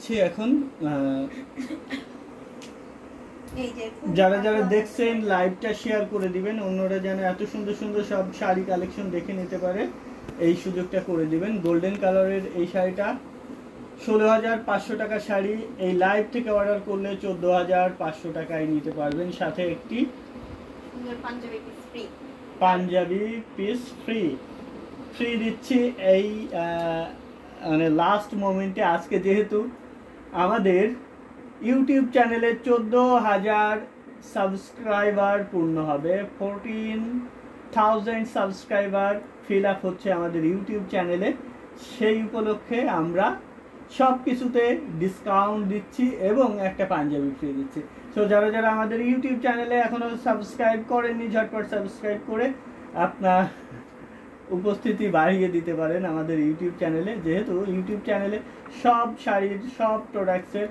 দিচ্ছি এখন। যারা যারা দেখছেন লাইভটা শেয়ার করে দিবেন, অন্যরা যেন এত সুন্দর সুন্দর সব শাড়ি কালেকশন দেখে নিতে পারে, এই সুযোগটা করে দিবেন। গোল্ডেন কালারের এই শাড়িটা 16,500 টাকা শাড়ি, এই লাইভ থেকে অর্ডার করলে 14,500 টাকায় নিতে পারবেন, সাথে একটি পাঞ্জাবি পিস ফ্রি ফ্রি দিচ্ছি এই মানে লাস্ট মোমেন্টে। আজকে যেহেতু আমাদের ইউটিউব চ্যানেলে 14,000 সাবস্ক্রাইবার পূর্ণ হবে, 14,000 সাবস্ক্রাইবার ফিল আপ হচ্ছে আমাদের ইউটিউব চ্যানেলে, সেই উপলক্ষে আমরা সব কিছুতে ডিসকাউন্ট দিচ্ছি এবং একটা পাঞ্জাবি ফ্রি দিচ্ছি। সো যারা যারা আমাদের ইউটিউব চ্যানেলে এখনও সাবস্ক্রাইব করেননি, ঝটপট সাবস্ক্রাইব করে আপনার উপস্থিতি বাড়িয়ে দিতে পারেন আমাদের ইউটিউব চ্যানেলে, যেহেতু ইউটিউব চ্যানেলে সব শাড়ির সব প্রোডাক্টসের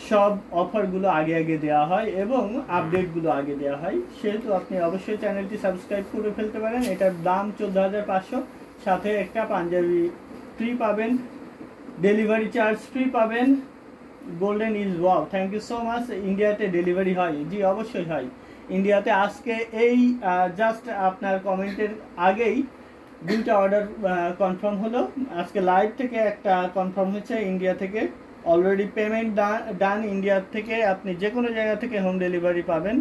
সব অফারগুলো আগে আগে দেওয়া হয় এবং আপডেটগুলো আগে দেওয়া হয়, সেহেতু আপনি অবশ্যই চ্যানেলটি সাবস্ক্রাইব করে ফেলতে পারেন। এটার দাম 14,500, সাথে একটা পাঞ্জাবি ফ্রি পাবেন, ডেলিভারি চার্জ ফ্রি পাবেন। Golden is wow, thank you so much. ইন্ডিয়াতে ডেলিভারি হয়? জি অবশ্যই হয় ইন্ডিয়াতে। আজকে এই জাস্ট আপনার কমেন্টের আগেই 2টা অর্ডার কনফার্ম হলো, আজকে লাইভ থেকে একটা কনফার্ম হয়েছে ইন্ডিয়া থেকে, অলরেডি পেমেন্ট ডান ইন্ডিয়া থেকে। আপনি যে কোনো জায়গা থেকে হোম ডেলিভারি পাবেন।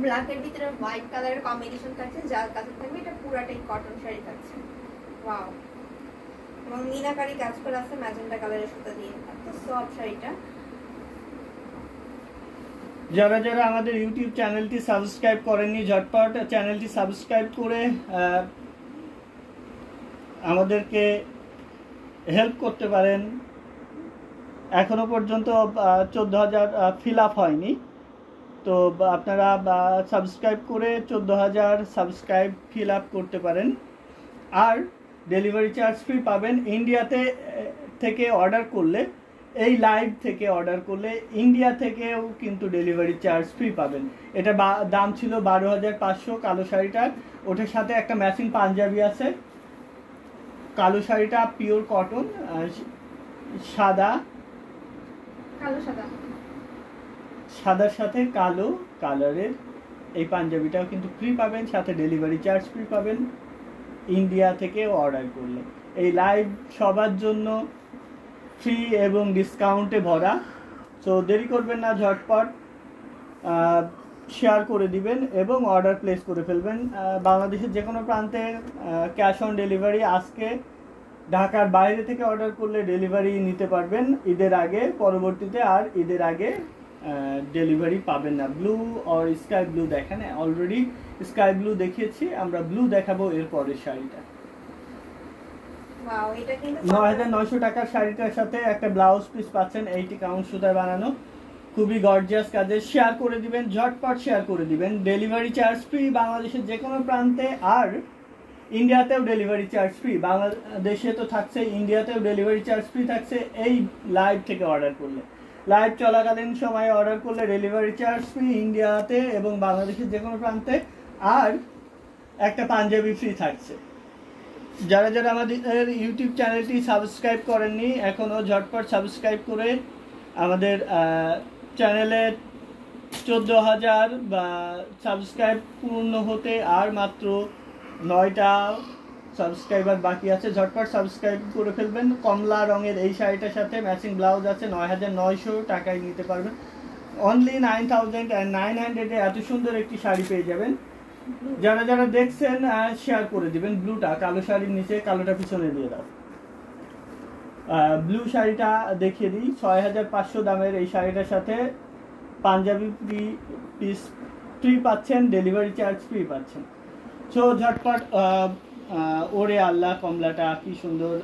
ব্ল্যাকের ভিতরে হোয়াইট কালারের কম্বিনেশন থাকছে, যার কাছে থাকবে এটা পুরাটাই কটন শাড়ি থাকছে। ওয়াও, এবং মিনাকারি কাজ করা আছে ম্যাজেন্টা কালারের সুতা দিয়ে, এত সফট শাড়িটা। যারা যারা আমাদের ইউটিউব চ্যানেলটি সাবস্ক্রাইব করেননি, ঝটপট চ্যানেলটি সাবস্ক্রাইব করে আমাদেরকে হেল্প করতে পারেন। এখনো পর্যন্ত 14,000 ফিল আপ হয়নি, তো আপনারা সাবস্ক্রাইব করে 14,000 সাবস্ক্রাইব ফিল আপ করতে পারেন। আর ডেলিভারি চার্জ ফ্রি পাবেন। ইন্ডিয়াতে থেকে অর্ডার করলে, এই লাইভ থেকে অর্ডার করলে ইন্ডিয়া থেকেও কিন্তু ডেলিভারি চার্জ ফ্রি পাবেন। এটা দাম ছিল 12,500 কালো শাড়িটার, ওটার সাথে একটা ম্যাচিং পাঞ্জাবি আছে। কালো শাড়িটা পিওর কটন, সাদা সাদার সাথে কালো কালারের এই পাঞ্জাবিটাও কিন্তু ফ্রি পাবেন, সাথে ডেলিভারি চার্জ ফ্রি পাবেন ইন্ডিয়া থেকে অর্ডার করলে। এই লাইভ সবার জন্য ফ্রি এবং ডিসকাউন্টে ভরা। সো দেরি করবেন না, ঝটপট শেয়ার করে দিবেন এবং অর্ডার প্লেস করে ফেলবেন। বাংলাদেশের যে কোনো প্রান্তে ক্যাশ অন ডেলিভারি। আজকে ঢাকার বাইরে থেকে অর্ডার করলে ডেলিভারি নিতে পারবেন ঈদের আগে, পরবর্তীতে আর ঈদের আগে ডেলিভারি পাবেন না। ব্লু আর স্কাই ব্লু দেখেন, অলরেডি স্কাই ব্লু দেখিয়েছি, আমরা ব্লু দেখাবো এর পরের শাড়িটা। 9,900 টাকার শাড়িটার সাথে একটা ব্লাউজ পিস পাচ্ছেন, 80 কাউন্ট সুতায় বানানো, খুবই গর্জিয়াস কাজে। শেয়ার করে দিবেন, ঝটপট শেয়ার করে দিবেন। ডেলিভারি চার্জ ফ্রি বাংলাদেশের যে কোনো প্রান্তে, আর ইন্ডিয়াতেও ডেলিভারি চার্জ ফ্রি। বাংলাদেশে তো থাকছে, ইন্ডিয়াতেও ডেলিভারি চার্জ ফ্রি থাকছে এই লাইভ থেকে অর্ডার করলে। লাইভ চলাকালীন সময়ে অর্ডার করলে ডেলিভারি চার্জ ফ্রি ইন্ডিয়াতে এবং বাংলাদেশের যে কোনো প্রান্তে, আর একটা পাঞ্জাবি ফ্রি থাকছে। যারা যারা আমাদের ইউটিউব চ্যানেলটি সাবস্ক্রাইব করেননি এখনও, ঝটপট সাবস্ক্রাইব করে আমাদের চ্যানেলে 14,000 বা সাবস্ক্রাইব পূর্ণ হতে আর মাত্র 9টা সাবস্ক্রাইবার বাকি আছে। ঝটপট সাবস্ক্রাইব করে ফেলবেন। কমলা রঙের এই শাড়িটার সাথে ম্যাচিং ব্লাউজ আছে, 9,900 টাকায় নিতে পারবেন। অনলি 9,900 এত সুন্দর একটি শাড়ি পেয়ে যাবেন। যারা যারা দেখছেন শেয়ার করে দিবেন। ব্লুটা, কালো শাড়ির নিচে কালোটা পিছনে দিয়ে দাও। ব্লু শাড়িটা দেখিয়ে দিই। 6,500 দামের এই শাড়িটার সাথে পাঞ্জাবি পিস ফ্রি পাচ্ছেন, ডেলিভারি চার্জ ফ্রি পাচ্ছেন। সো ঝটপট ওরে আল্লাহ, কমলাটা কি সুন্দর,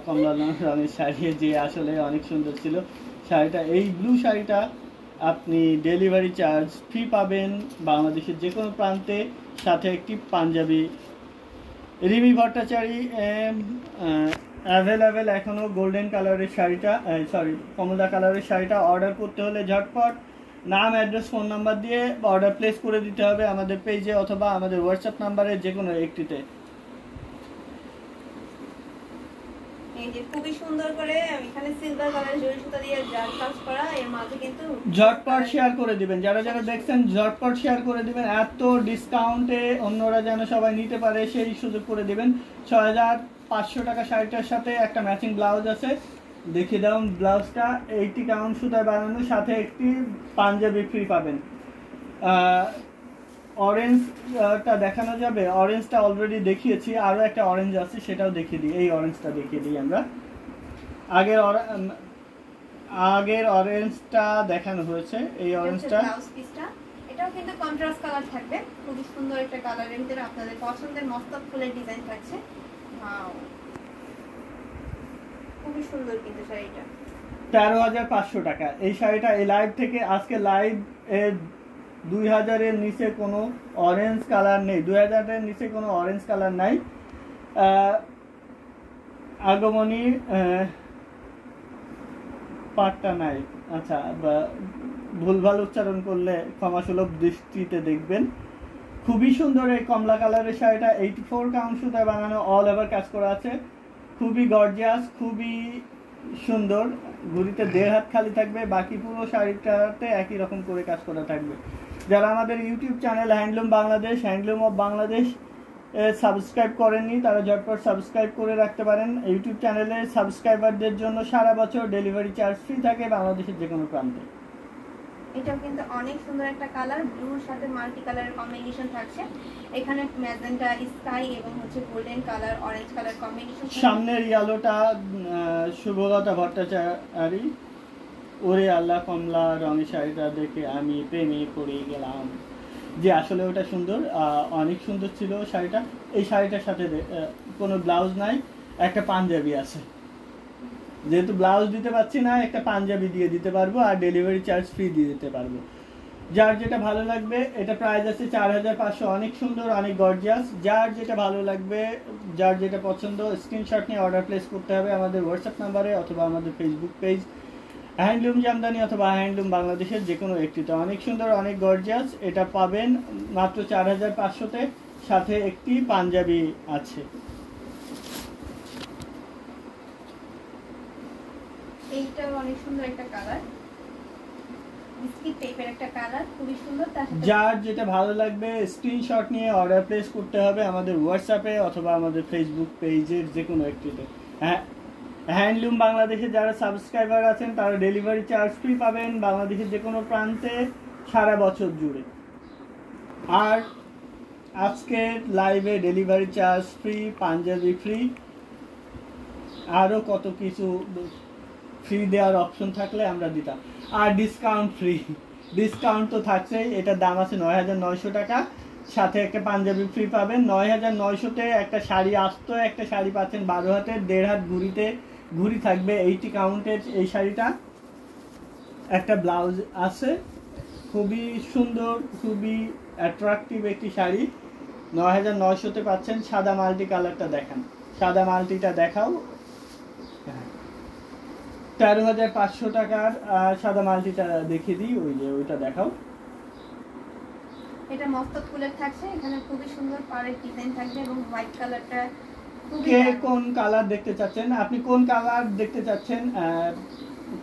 কমলা রঙের শাড়ি, যে আসলে অনেক সুন্দর ছিল শাড়িটা। এই ব্লু শাড়িটা আপনি ডেলিভারি চার্জ ফ্রি পাবেন বাংলাদেশের যে কোনো প্রান্তে, সাথে একটি পাঞ্জাবি। রিমি ভট্টাচারী অ্যাভেলেবেল এখনও গোল্ডেন কালারের শাড়িটা, কমলা কালারের শাড়িটা অর্ডার করতে হলে ঝটপট নাম, অ্যাড্রেস, ফোন নাম্বার দিয়ে অর্ডার প্লেস করে দিতে হবে আমাদের পেজে অথবা আমাদের হোয়াটসঅ্যাপ নাম্বারে, যে কোনো একটিতে। এই যে খুবই সুন্দর করে এখানে সিলভার কালার জরি সুতা দিয়ে জার কাজ করা, এর মাঝে কিন্তু ঝটপট শেয়ার করে দিবেন, যারা যারা দেখছেন ঝটপট শেয়ার করে দিবেন। এত ডিসকাউন্টে অন্যরা যেন সবাই নিতে পারে সেই সুযোগ করে দিবেন। 6500 টাকা শাড়িটার সাথে একটা ম্যাচিং ব্লাউজ আছে, দেখিয়ে দাও ব্লাউজটা। 80 কাউন্ট সুতায় বানানো, সাথে একটি পাঞ্জাবি ফ্রি পাবেন। অরেঞ্জটা দেখানো যাবে? অরেঞ্জটা অলরেডি দেখিয়েছি, আরও একটা অরেঞ্জ আছে সেটাও দেখিয়ে দিই। এই অরেঞ্জটা দেখিয়ে দিই আমরা। আগের অরেঞ্জটা দেখানো হয়েছে, এই অরেঞ্জটা। ব্লাউজ পিসটা এটাও কিন্তু কন্ট্রাস্ট কালার থাকবে, খুবই সুন্দর একটা কালারের ভিতরে আপনাদের পছন্দের মস্তক ফুলের ডিজাইন থাকছে। ওয়াও, খুবই সুন্দর কিন্তু শাড়িটা। 13,500 টাকা এই শাড়িটা। এই লাইভ থেকে আজকে লাইভ 2000 এর নিচে কোনো অরেঞ্জ কালার নেই, 2000 এর নিচে কোনো অরেঞ্জ কালার নাই। আগমনী পাটটা নাই, আচ্ছা ভুলভাল উচ্চারণ করলে ক্ষমাসুলভ দৃষ্টিতে দেখবেন। খুবই সুন্দর এই কমলা কালারের শাড়িটা, 84 কাউন্ট সুতায় বানানো, অল ওভার কাজ করা আছে, খুবই গর্জিয়াস, খুবই সুন্দর। ঘুড়িতে 1.5 হাত খালি থাকবে, বাকি পুরো শাড়িটাতে একই রকম করে কাজ করা থাকবে। যারা আমাদের YouTube channel handloom Bangladesh, handloom of Bangladesh subscribe করেননি, তারা ঝটপট সাবস্ক্রাইব করে রাখতে পারেন। ইউটিউব চ্যানেলে সাবস্ক্রাইবারদের জন্য সারা বছর ডেলিভারি চার্জ ফ্রি থাকে বাংলাদেশের যে কোনো প্রান্তে। এটাও কিন্তু অনেক সুন্দর একটা কালার, ব্লুর সাথে মাল্টি কালারের কম্বিনেশন থাকছে। এখানে ম্যাজেন্টা, স্কাই এবং হচ্ছে golden colour, orange colour combination. সামনের ইয়েলোটা শুভলতা ভট্টাচার্য। ওরে আল্লাহ, কমলা রঙের শাড়িটা দেখে আমি প্রেমে পড়ে গেলাম। যে আসলে ওটা সুন্দর, অনেক সুন্দর ছিল শাড়িটা। এই শাড়িটার সাথে কোনো ব্লাউজ নাই, একটা পাঞ্জাবি আছে। যেহেতু ব্লাউজ দিতে পারছি না, একটা পাঞ্জাবি দিয়ে দিতে পারবো, আর ডেলিভারি চার্জ ফ্রি দিয়ে দিতে পারবো। যার যেটা ভালো লাগবে, এটা প্রাইস আছে 4500। অনেক সুন্দর, অনেক গর্জিয়াস। যার যেটা ভালো লাগবে, যার যেটা পছন্দ, স্ক্রিনশট নিয়ে অর্ডার প্লেস করতে হবে আমাদের হোয়াটসঅ্যাপ নাম্বারে অথবা আমাদের ফেসবুক পেজ হ্যান্ডলুম জামদানি অথবা হ্যান্ডলুম বাংলাদেশের যে কোনো একটিতে। অনেক সুন্দর, অনেক গর্জিয়াস। এটা পাবেন মাত্র 4500-তে, সাথে একটি পাঞ্জাবি আছে। এইটাও অনেক সুন্দর একটা কালার, বিস্কিট টাইপের একটা কালার, খুবই সুন্দর। তার সাথে যার যেটা ভালো লাগবে স্ক্রিনশট নিয়ে অর্ডার প্লেস করতে হবে আমাদের হোয়াটসঅ্যাপে অথবা আমাদের ফেসবুক পেজের যে কোনো একটিতে। হ্যাঁ, হ্যান্ডলুম বাংলাদেশে যারা সাবস্ক্রাইবার আছেন তারা ডেলিভারি চার্জ ফ্রি পাবেন বাংলাদেশের যে কোনো প্রান্তে সারা বছর জুড়ে। আর আজকে লাইভে delivery charge free, panjabi free, আরও কত কিছু ফ্রি দেওয়ার অপশন থাকলে আমরা দিতাম। আর ডিসকাউন্ট ফ্রি, ডিসকাউন্ট তো থাকছেই। এটার দাম আছে 9900 টাকা, সাথে একটা পাঞ্জাবি ফ্রি পাবেন। 9900-তে একটা শাড়ি আসতো, একটা শাড়ি পাচ্ছেন 12 হাতের, 1.5 হাত ঘুড়ি থাকবে 80 কাউন্টের এই শাড়িটা। একটা ব্লাউজ আছে, খুবই সুন্দর, খুবই অ্যাট্রাকটিভ একটি শাড়ি। 9900-তে পাচ্ছেন। সাদা মাল্টি কালারটা দেখান, সাদা মাল্টিটা দেখাও। 13,500 টাকার সাদা মাল্টিটা দেখিয়ে দিই, ওই যে ওইটা দেখাও। এটা মস্তক ফুলের থাকছে, এখানে খুবই সুন্দর পাড়ের ডিজাইন থাকবে এবং হোয়াইট কালারটা খুবই কে কোন কালার দেখতে চাচ্ছেন, আপনি কোন কালার দেখতে চাচ্ছেন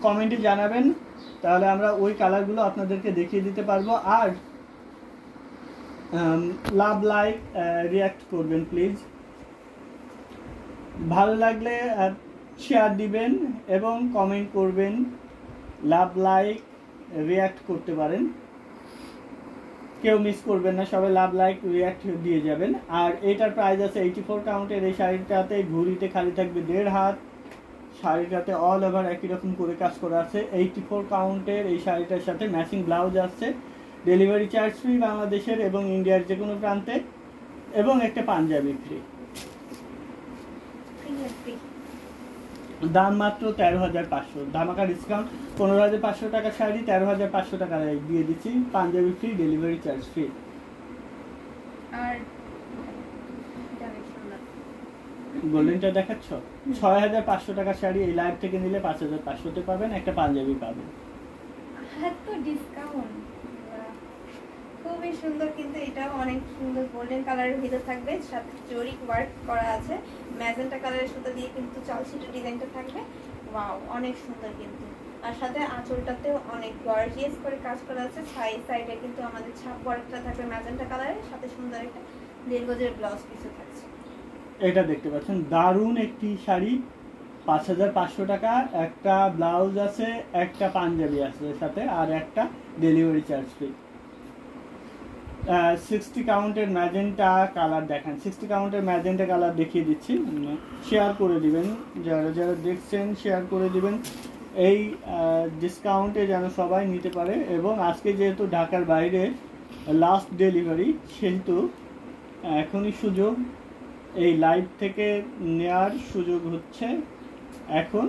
কমেন্টে জানাবেন, তাহলে আমরা ওই কালারগুলো আপনাদেরকে দেখিয়ে দিতে পারবো। আর লাভ লাইক রিঅ্যাক্ট করবেন প্লিজ, ভালো লাগলে শেয়ার দিবেন এবং কমেন্ট করবেন। লাভ লাইক রিঅ্যাক্ট করতে পারেন, কেউ মিস করবেন না, সবাই লাভ লাইক রিঅ্যাক্ট দিয়ে যাবেন। আর এটার প্রাইস আছে 84 কাউন্টের। এই শাড়িটাতে ঘুড়িতে খালি থাকবে 1.5 হাত, শাড়িটাতে অল ওভার একই রকম করে কাজ করা আছে। 84 কাউন্টের এই শাড়িটার সাথে ম্যাচিং ব্লাউজ আছে, ডেলিভারি চার্জ ফ্রি বাংলাদেশের এবং ইন্ডিয়ার যে কোনো প্রান্তে, এবং একটা পাঞ্জাবি ফ্রি। দাম মাত্র 13,500, ধামাকা ডিসকাউন্ট। 15,500 টাকা শাড়ি 13,500 টাকা দিয়ে দিচ্ছি, Punjabi free, delivery charge free. আর গোল্ডেনটা দেখাচ্ছ? 6,500 টাকা শাড়ি এই লাইভ থেকে নিলে 5,500-তে পাবেন, একটা পাঞ্জাবি পাবেন। এত ডিসকাউন্ট, খুবই সুন্দর। কিন্তু এটাও অনেক সুন্দর, গোল্ডেন কালারের ভিতর থাকবে, সাথে জরি ওয়ার্ক করা আছে, ম্যাজেন্টা কালারের সুতা দিয়ে কিন্তু চালসিটের ডিজাইনটা থাকবে। ওয়াও, অনেক সুন্দর কিন্তু। আর সাথে আঁচলটাতেও অনেক গর্জিয়াস করে কাজ করা আছে। সাইডে কিন্তু আমাদের ছাপ ওয়ার্কটা থাকবে ম্যাজেন্টা কালারের সাথে, সুন্দর একটা 1.5 গজের ব্লাউজ পিসও থাকছে। এটা দেখতে পাচ্ছেন দারুণ একটি শাড়ি, 5500 টাকা। একটা ব্লাউজ আছে, একটা পাঞ্জাবি আছে সাথে, আর একটা ডেলিভারি চার্জ ফ্রি। 60 কাউন্টের ম্যাজেন্টা কালার দেখান, 60 কাউন্টের ম্যাজেন্টা কালার দেখিয়ে দিচ্ছি, শেয়ার করে দিবেন, যারা যারা দেখছেন শেয়ার করে দিবেন এই ডিসকাউন্টে যেন সবাই নিতে পারে। এবং আজকে যেহেতু ঢাকার বাইরে লাস্ট ডেলিভারি, সেহেতু এখনই সুযোগ, এই লাইভ থেকে নেয়ার সুযোগ হচ্ছে এখন।